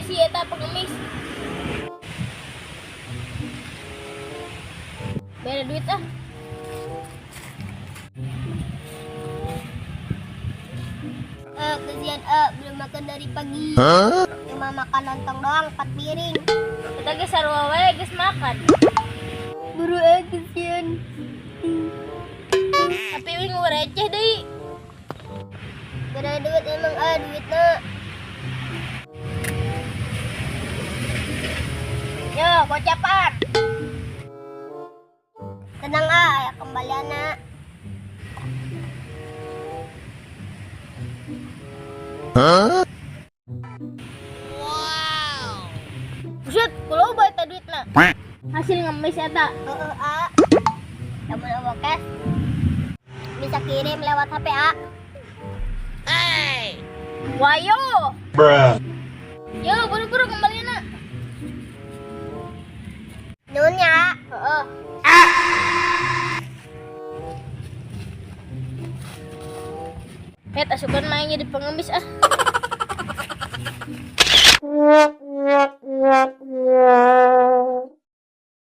sih eta pengemis. Beda duit ah. Kesian belum makan dari pagi. Cuma makan lontong doang 4 piring. Kita ge sarua wae geus makan. Buru kesian. Tapi wing receh deui. Gara duit emang duitna. Yo, gocapan. Tenang ya kembalianna. Buset, kulo bae eta duitna. Hasil ngemis eta. Namun bawa cash bisa kirim lewat HP Wayo. Bruh. Yo, buru-buru kembalianna. Nun ya. Heeh. Asukan main jadi pengemis ah.